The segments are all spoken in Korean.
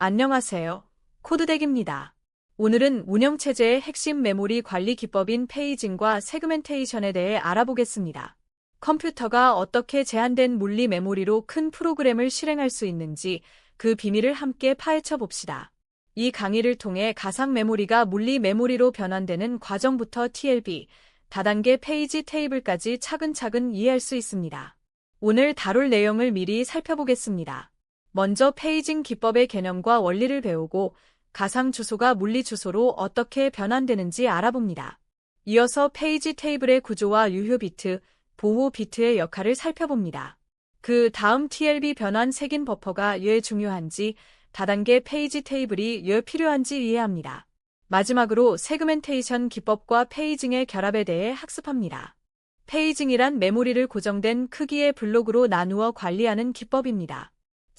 안녕하세요. 코드덱입니다. 오늘은 운영체제의 핵심 메모리 관리 기법인 페이징과 세그멘테이션에 대해 알아보겠습니다. 컴퓨터가 어떻게 제한된 물리 메모리로 큰 프로그램을 실행할 수 있는지 그 비밀을 함께 파헤쳐 봅시다. 이 강의를 통해 가상 메모리가 물리 메모리로 변환되는 과정부터 TLB, 다단계 페이지 테이블까지 차근차근 이해할 수 있습니다. 오늘 다룰 내용을 미리 살펴보겠습니다. 먼저 페이징 기법의 개념과 원리를 배우고 가상 주소가 물리 주소로 어떻게 변환되는지 알아봅니다. 이어서 페이지 테이블의 구조와 유효 비트, 보호 비트의 역할을 살펴봅니다. 그 다음 TLB 변환 색인 버퍼가 왜 중요한지, 다단계 페이지 테이블이 왜 필요한지 이해합니다. 마지막으로 세그멘테이션 기법과 페이징의 결합에 대해 학습합니다. 페이징이란 메모리를 고정된 크기의 블록으로 나누어 관리하는 기법입니다.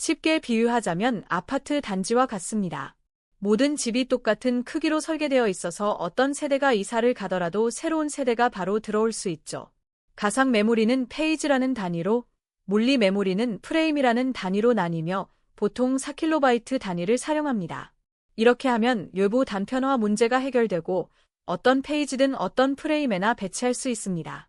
쉽게 비유하자면 아파트 단지와 같습니다. 모든 집이 똑같은 크기로 설계되어 있어서 어떤 세대가 이사를 가더라도 새로운 세대가 바로 들어올 수 있죠. 가상 메모리는 페이지라는 단위로, 물리 메모리는 프레임이라는 단위로 나뉘며 보통 4KB 단위를 사용합니다. 이렇게 하면 외부 단편화 문제가 해결되고 어떤 페이지든 어떤 프레임에나 배치할 수 있습니다.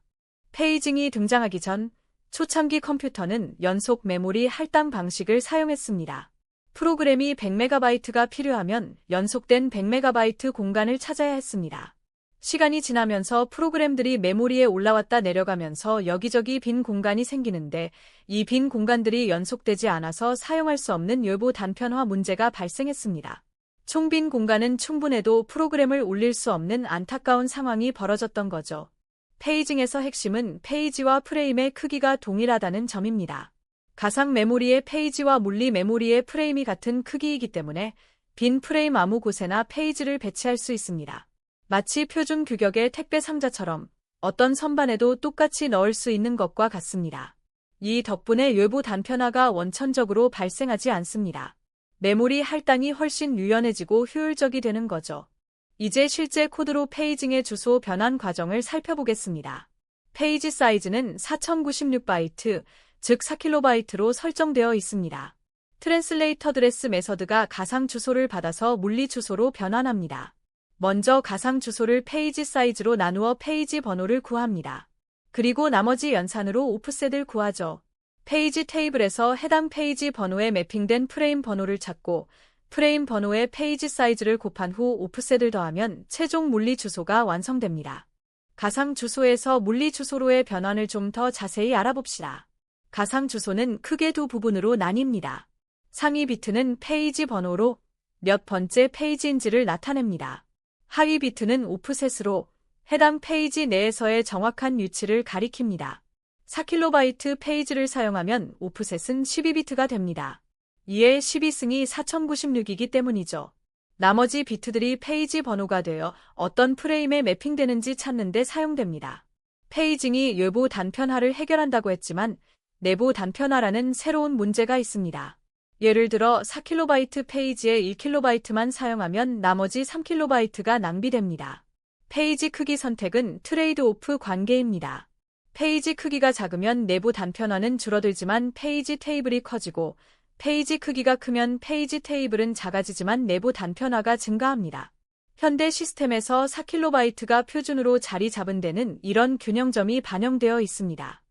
페이징이 등장하기 전 초창기 컴퓨터는 연속 메모리 할당 방식을 사용했습니다. 프로그램이 100MB가 필요하면 연속된 100MB 공간을 찾아야 했습니다. 시간이 지나면서 프로그램들이 메모리에 올라왔다 내려가면서 여기저기 빈 공간이 생기는데 이 빈 공간들이 연속되지 않아서 사용할 수 없는 외부 단편화 문제가 발생했습니다. 총 빈 공간은 충분해도 프로그램을 올릴 수 없는 안타까운 상황이 벌어졌던 거죠. 페이징에서 핵심은 페이지와 프레임의 크기가 동일하다는 점입니다. 가상 메모리의 페이지와 물리 메모리의 프레임이 같은 크기이기 때문에 빈 프레임 아무 곳에나 페이지를 배치할 수 있습니다. 마치 표준 규격의 택배 상자처럼 어떤 선반에도 똑같이 넣을 수 있는 것과 같습니다. 이 덕분에 외부 단편화가 원천적으로 발생하지 않습니다. 메모리 할당이 훨씬 유연해지고 효율적이 되는 거죠. 이제 실제 코드로 페이징의 주소 변환 과정을 살펴보겠습니다. 페이지 사이즈는 4096바이트, 즉 4KB 설정되어 있습니다. 트랜슬레이터 드레스 메서드가 가상 주소를 받아서 물리 주소로 변환합니다. 먼저 가상 주소를 페이지 사이즈로 나누어 페이지 번호를 구합니다. 그리고 나머지 연산으로 오프셋을 구하죠. 페이지 테이블에서 해당 페이지 번호에 매핑된 프레임 번호를 찾고 프레임 번호에 페이지 사이즈를 곱한 후 오프셋을 더하면 최종 물리 주소가 완성됩니다. 가상 주소에서 물리 주소로의 변환을 좀 더 자세히 알아봅시다. 가상 주소는 크게 두 부분으로 나뉩니다. 상위 비트는 페이지 번호로 몇 번째 페이지인지를 나타냅니다. 하위 비트는 오프셋으로 해당 페이지 내에서의 정확한 위치를 가리킵니다. 4KB 페이지를 사용하면 오프셋은 12비트가 됩니다. 이에 12승이 4096이기 때문이죠. 나머지 비트들이 페이지 번호가 되어 어떤 프레임에 매핑되는지 찾는 데 사용됩니다. 페이징이 외부 단편화를 해결한다고 했지만 내부 단편화라는 새로운 문제가 있습니다. 예를 들어 4KB 페이지에 1KB만 사용하면 나머지 3KB가 낭비됩니다. 페이지 크기 선택은 트레이드 오프 관계입니다. 페이지 크기가 작으면 내부 단편화는 줄어들지만 페이지 테이블이 커지고 페이지 크기가 크면 페이지 테이블은 작아지지만 내부 단편화가 증가합니다. 현대 시스템에서 4KB가 표준으로 자리 잡은 데는 이런 균형점이 반영되어 있습니다.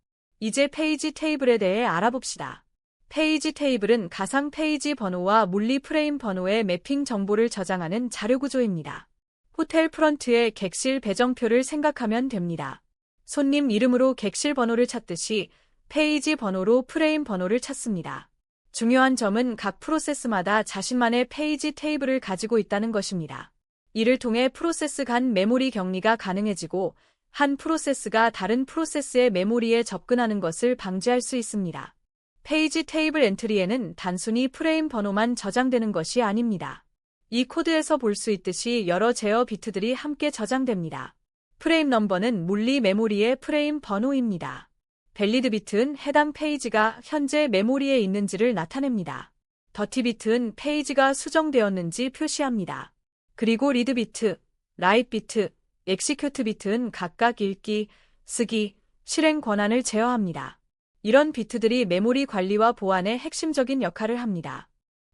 이제 페이지 테이블에 대해 알아봅시다. 페이지 테이블은 가상 페이지 번호와 물리 프레임 번호의 매핑 정보를 저장하는 자료 구조입니다. 호텔 프런트의 객실 배정표를 생각하면 됩니다. 손님 이름으로 객실 번호를 찾듯이 페이지 번호로 프레임 번호를 찾습니다. 중요한 점은 각 프로세스마다 자신만의 페이지 테이블을 가지고 있다는 것입니다. 이를 통해 프로세스 간 메모리 격리가 가능해지고 한 프로세스가 다른 프로세스의 메모리에 접근하는 것을 방지할 수 있습니다. 페이지 테이블 엔트리에는 단순히 프레임 번호만 저장되는 것이 아닙니다. 이 코드에서 볼 수 있듯이 여러 제어 비트들이 함께 저장됩니다. 프레임 넘버는 물리 메모리의 프레임 번호입니다. 밸리드 비트는 해당 페이지가 현재 메모리에 있는지를 나타냅니다. 더티 비트는 페이지가 수정되었는지 표시합니다. 그리고 리드 비트, 라이트 비트, 엑시큐트 비트는 각각 읽기, 쓰기, 실행 권한을 제어합니다. 이런 비트들이 메모리 관리와 보안에 핵심적인 역할을 합니다.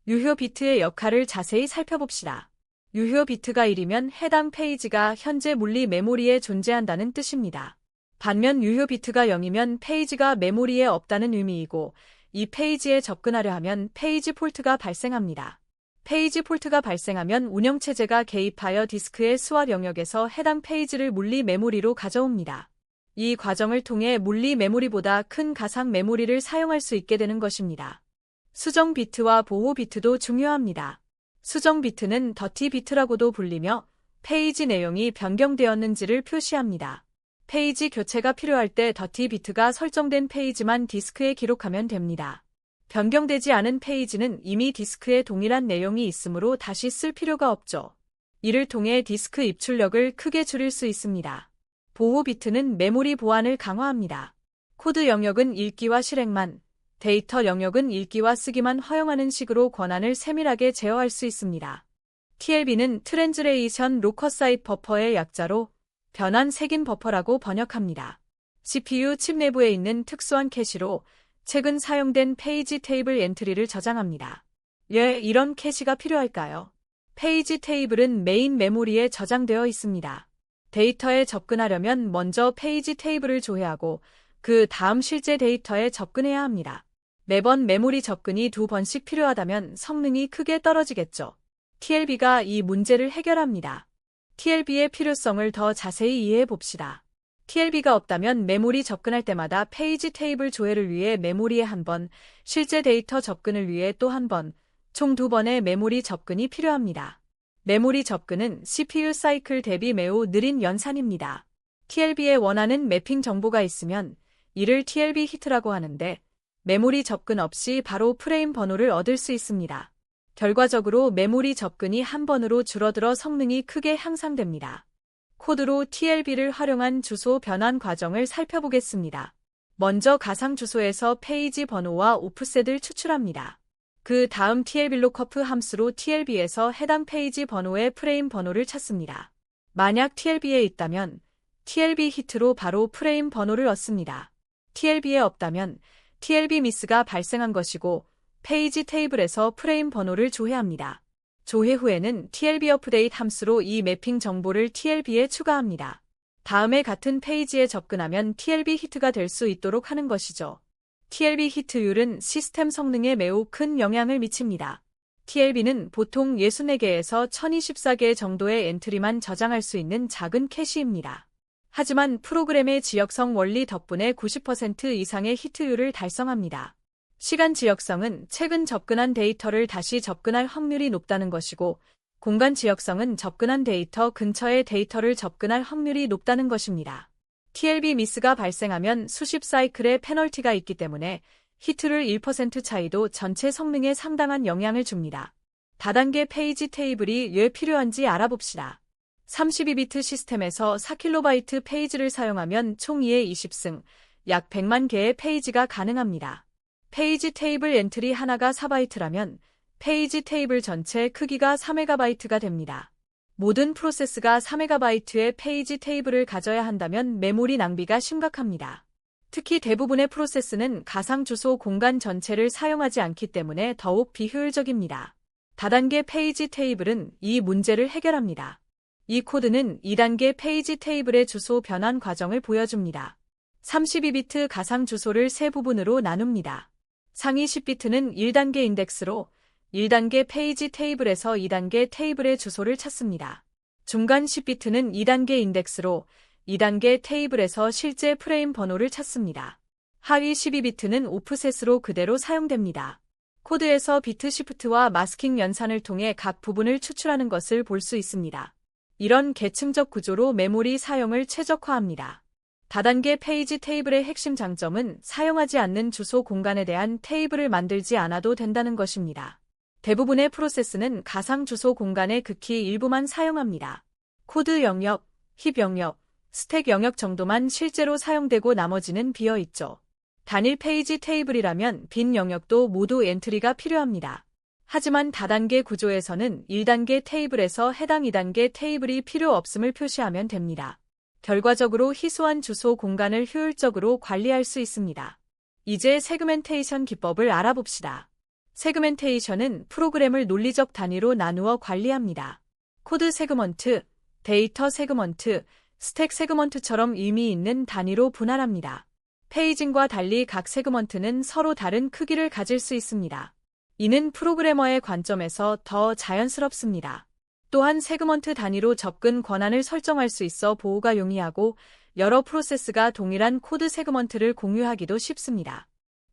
유효 비트의 역할을 자세히 살펴봅시다. 유효 비트가 1이면 해당 페이지가 현재 물리 메모리에 존재한다는 뜻입니다. 반면 유효 비트가 0이면 페이지가 메모리에 없다는 의미이고 이 페이지에 접근하려 하면 페이지 폴트가 발생합니다. 페이지 폴트가 발생하면 운영체제가 개입하여 디스크의 수화 영역에서 해당 페이지를 물리 메모리로 가져옵니다. 이 과정을 통해 물리 메모리보다 큰 가상 메모리를 사용할 수 있게 되는 것입니다. 수정 비트와 보호 비트도 중요합니다. 수정 비트는 더티 비트라고도 불리며 페이지 내용이 변경되었는지를 표시합니다. 페이지 교체가 필요할 때 더티 비트가 설정된 페이지만 디스크에 기록하면 됩니다. 변경되지 않은 페이지는 이미 디스크에 동일한 내용이 있으므로 다시 쓸 필요가 없죠. 이를 통해 디스크 입출력을 크게 줄일 수 있습니다. 보호 비트는 메모리 보안을 강화합니다. 코드 영역은 읽기와 실행만, 데이터 영역은 읽기와 쓰기만 허용하는 식으로 권한을 세밀하게 제어할 수 있습니다. TLB는 트랜즈레이션 로커 사이트 버퍼의 약자로 변환 색인 버퍼라고 번역합니다. CPU 칩 내부에 있는 특수한 캐시로 최근 사용된 페이지 테이블 엔트리를 저장합니다. 왜 이런 캐시가 필요할까요? 페이지 테이블은 메인 메모리에 저장되어 있습니다. 데이터에 접근하려면 먼저 페이지 테이블을 조회하고 그 다음 실제 데이터에 접근해야 합니다. 매번 메모리 접근이 2번씩 필요하다면 성능이 크게 떨어지겠죠. TLB가 이 문제를 해결합니다. TLB의 필요성을 더 자세히 이해해 봅시다. TLB가 없다면 메모리 접근할 때마다 페이지 테이블 조회를 위해 메모리에 한 번, 실제 데이터 접근을 위해 또 한 번, 총 2번의 메모리 접근이 필요합니다. 메모리 접근은 CPU 사이클 대비 매우 느린 연산입니다. TLB에 원하는 매핑 정보가 있으면 이를 TLB 히트라고 하는데 메모리 접근 없이 바로 프레임 번호를 얻을 수 있습니다. 결과적으로 메모리 접근이 한 번으로 줄어들어 성능이 크게 향상됩니다. 코드로 TLB를 활용한 주소 변환 과정을 살펴보겠습니다. 먼저 가상 주소에서 페이지 번호와 오프셋을 추출합니다. 그 다음 TLBlookup 함수로 TLB에서 해당 페이지 번호의 프레임 번호를 찾습니다. 만약 TLB에 있다면 TLB 히트로 바로 프레임 번호를 얻습니다. TLB에 없다면 TLB 미스가 발생한 것이고 페이지 테이블에서 프레임 번호를 조회합니다. 조회 후에는 TLB 업데이트 함수로 이 매핑 정보를 TLB에 추가합니다. 다음에 같은 페이지에 접근하면 TLB 히트가 될 수 있도록 하는 것이죠. TLB 히트율은 시스템 성능에 매우 큰 영향을 미칩니다. TLB는 보통 64개에서 1024개 정도의 엔트리만 저장할 수 있는 작은 캐시입니다. 하지만 프로그램의 지역성 원리 덕분에 90% 이상의 히트율을 달성합니다. 시간 지역성은 최근 접근한 데이터를 다시 접근할 확률이 높다는 것이고, 공간 지역성은 접근한 데이터 근처의 데이터를 접근할 확률이 높다는 것입니다. TLB 미스가 발생하면 수십 사이클의 페널티가 있기 때문에 히트율 1% 차이도 전체 성능에 상당한 영향을 줍니다. 다단계 페이지 테이블이 왜 필요한지 알아봅시다. 32비트 시스템에서 4KB 페이지를 사용하면 총 2의 20승, 약 100만 개의 페이지가 가능합니다. 페이지 테이블 엔트리 하나가 4바이트라면 페이지 테이블 전체 크기가 4MB가 됩니다. 모든 프로세스가 4MB의 페이지 테이블을 가져야 한다면 메모리 낭비가 심각합니다. 특히 대부분의 프로세스는 가상 주소 공간 전체를 사용하지 않기 때문에 더욱 비효율적입니다. 다단계 페이지 테이블은 이 문제를 해결합니다. 이 코드는 2단계 페이지 테이블의 주소 변환 과정을 보여줍니다. 32비트 가상 주소를 세 부분으로 나눕니다. 상위 10비트는 1단계 인덱스로 1단계 페이지 테이블에서 2단계 테이블의 주소를 찾습니다. 중간 10비트는 2단계 인덱스로 2단계 테이블에서 실제 프레임 번호를 찾습니다. 하위 12비트는 오프셋으로 그대로 사용됩니다. 코드에서 비트 시프트와 마스킹 연산을 통해 각 부분을 추출하는 것을 볼 수 있습니다. 이런 계층적 구조로 메모리 사용을 최적화합니다. 다단계 페이지 테이블의 핵심 장점은 사용하지 않는 주소 공간에 대한 테이블을 만들지 않아도 된다는 것입니다. 대부분의 프로세스는 가상 주소 공간의 극히 일부만 사용합니다. 코드 영역, 힙 영역, 스택 영역 정도만 실제로 사용되고 나머지는 비어있죠. 단일 페이지 테이블이라면 빈 영역도 모두 엔트리가 필요합니다. 하지만 다단계 구조에서는 1단계 테이블에서 해당 2단계 테이블이 필요 없음을 표시하면 됩니다. 결과적으로 희소한 주소 공간을 효율적으로 관리할 수 있습니다. 이제 세그멘테이션 기법을 알아봅시다. 세그멘테이션은 프로그램을 논리적 단위로 나누어 관리합니다. 코드 세그먼트, 데이터 세그먼트, 스택 세그먼트처럼 의미 있는 단위로 분할합니다. 페이징과 달리 각 세그먼트는 서로 다른 크기를 가질 수 있습니다. 이는 프로그래머의 관점에서 더 자연스럽습니다. 또한 세그먼트 단위로 접근 권한을 설정할 수 있어 보호가 용이하고 여러 프로세스가 동일한 코드 세그먼트를 공유하기도 쉽습니다.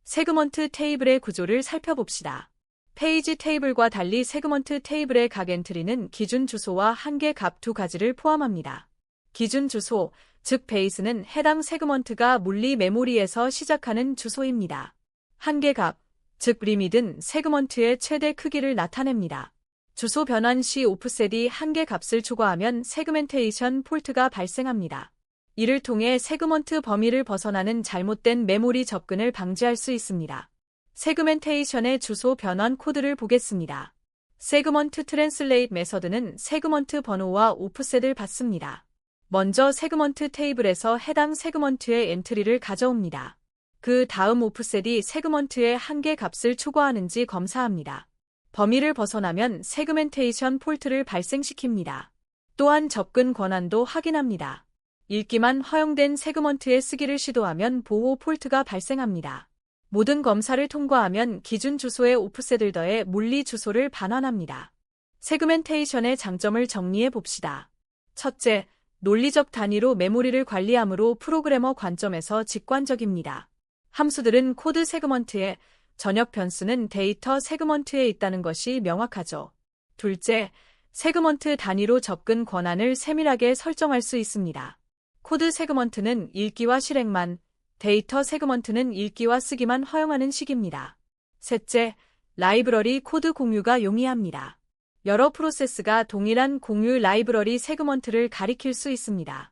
세그먼트 테이블의 구조를 살펴봅시다. 페이지 테이블과 달리 세그먼트 테이블의 각 엔트리는 기준 주소와 한계 값 두 가지를 포함합니다. 기준 주소, 즉 베이스는 해당 세그먼트가 물리 메모리에서 시작하는 주소입니다. 한계 값, 즉 리밋은 세그먼트의 최대 크기를 나타냅니다. 주소 변환 시 오프셋이 한계 값을 초과하면 세그멘테이션 폴트가 발생합니다. 이를 통해 세그먼트 범위를 벗어나는 잘못된 메모리 접근을 방지할 수 있습니다. 세그멘테이션의 주소 변환 코드를 보겠습니다. 세그먼트 트랜슬레이트 메서드는 세그먼트 번호와 오프셋을 받습니다. 먼저 세그먼트 테이블에서 해당 세그먼트의 엔트리를 가져옵니다. 그 다음 오프셋이 세그먼트의 한계 값을 초과하는지 검사합니다. 범위를 벗어나면 세그멘테이션 폴트를 발생시킵니다. 또한 접근 권한도 확인합니다. 읽기만 허용된 세그먼트의 쓰기를 시도하면 보호 폴트가 발생합니다. 모든 검사를 통과하면 기준 주소의 오프셋을 더해 물리 주소를 반환합니다. 세그멘테이션의 장점을 정리해 봅시다. 첫째, 논리적 단위로 메모리를 관리하므로 프로그래머 관점에서 직관적입니다. 함수들은 코드 세그먼트에, 전역 변수는 데이터 세그먼트에 있다는 것이 명확하죠. 둘째, 세그먼트 단위로 접근 권한을 세밀하게 설정할 수 있습니다. 코드 세그먼트는 읽기와 실행만, 데이터 세그먼트는 읽기와 쓰기만 허용하는 식입니다. 셋째, 라이브러리 코드 공유가 용이합니다. 여러 프로세스가 동일한 공유 라이브러리 세그먼트를 가리킬 수 있습니다.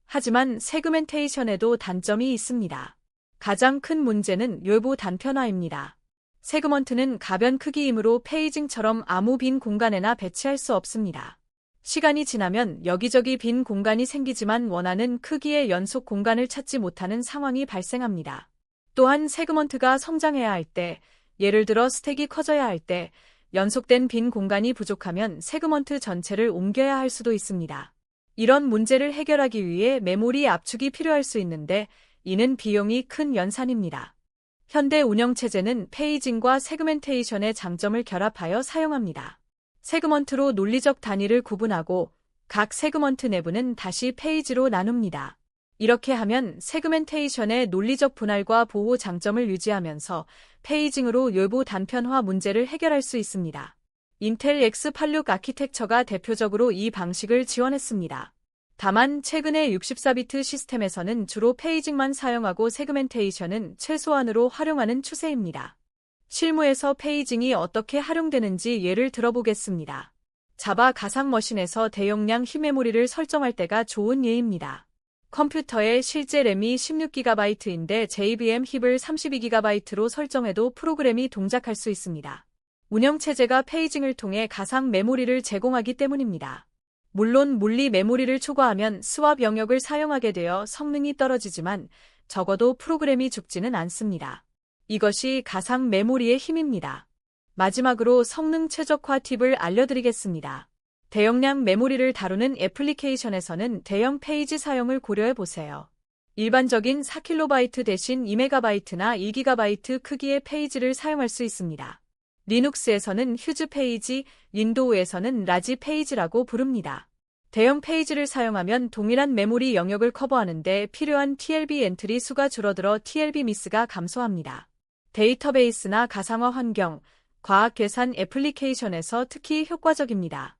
하지만 세그멘테이션에도 단점이 있습니다. 가장 큰 문제는 뇌부 단편화입니다. 세그먼트는 가변 크기이므로 페이징처럼 아무 빈 공간에나 배치할 수 없습니다. 시간이 지나면 여기저기 빈 공간이 생기지만 원하는 크기의 연속 공간을 찾지 못하는 상황이 발생합니다. 또한 세그먼트가 성장해야 할 때, 예를 들어 스택이 커져야 할 때, 연속된 빈 공간이 부족하면 세그먼트 전체를 옮겨야 할 수도 있습니다. 이런 문제를 해결하기 위해 메모리 압축이 필요할 수 있는데 이는 비용이 큰 연산입니다. 현대 운영체제는 페이징과 세그멘테이션의 장점을 결합하여 사용합니다. 세그먼트로 논리적 단위를 구분하고 각 세그먼트 내부는 다시 페이지로 나눕니다. 이렇게 하면 세그멘테이션의 논리적 분할과 보호 장점을 유지하면서 페이징으로 뇌부 단편화 문제를 해결할 수 있습니다. 인텔 X86 아키텍처가 대표적으로 이 방식을 지원했습니다. 다만 최근의 64비트 시스템에서는 주로 페이징만 사용하고 세그멘테이션은 최소한으로 활용하는 추세입니다. 실무에서 페이징이 어떻게 활용되는지 예를 들어보겠습니다. 자바 가상머신에서 대용량 휘메모리를 설정할 때가 좋은 예입니다. 컴퓨터의 실제 램이 16GB인데 JVM 힙을 32GB로 설정해도 프로그램이 동작할 수 있습니다. 운영체제가 페이징을 통해 가상 메모리를 제공하기 때문입니다. 물론 물리 메모리를 초과하면 스왑 영역을 사용하게 되어 성능이 떨어지지만 적어도 프로그램이 죽지는 않습니다. 이것이 가상 메모리의 힘입니다. 마지막으로 성능 최적화 팁을 알려드리겠습니다. 대용량 메모리를 다루는 애플리케이션에서는 대형 페이지 사용을 고려해 보세요. 일반적인 4KB 대신 2MB나 1GB 크기의 페이지를 사용할 수 있습니다. 리눅스에서는 휴즈 페이지, 윈도우에서는 라지 페이지라고 부릅니다. 대형 페이지를 사용하면 동일한 메모리 영역을 커버하는데 필요한 TLB 엔트리 수가 줄어들어 TLB 미스가 감소합니다. 데이터베이스나 가상화 환경, 과학 계산 애플리케이션에서 특히 효과적입니다.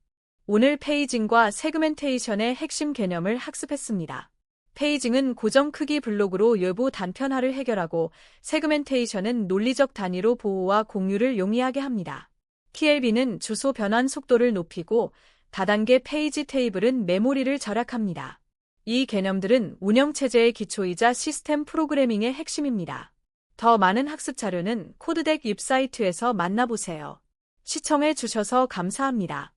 오늘 페이징과 세그멘테이션의 핵심 개념을 학습했습니다. 페이징은 고정 크기 블록으로 뇌부 단편화를 해결하고 세그멘테이션은 논리적 단위로 보호와 공유를 용이하게 합니다. TLB는 주소 변환 속도를 높이고 다단계 페이지 테이블은 메모리를 절약합니다. 이 개념들은 운영체제의 기초이자 시스템 프로그래밍의 핵심입니다. 더 많은 학습 자료는 코드덱 웹사이트에서 만나보세요. 시청해 주셔서 감사합니다.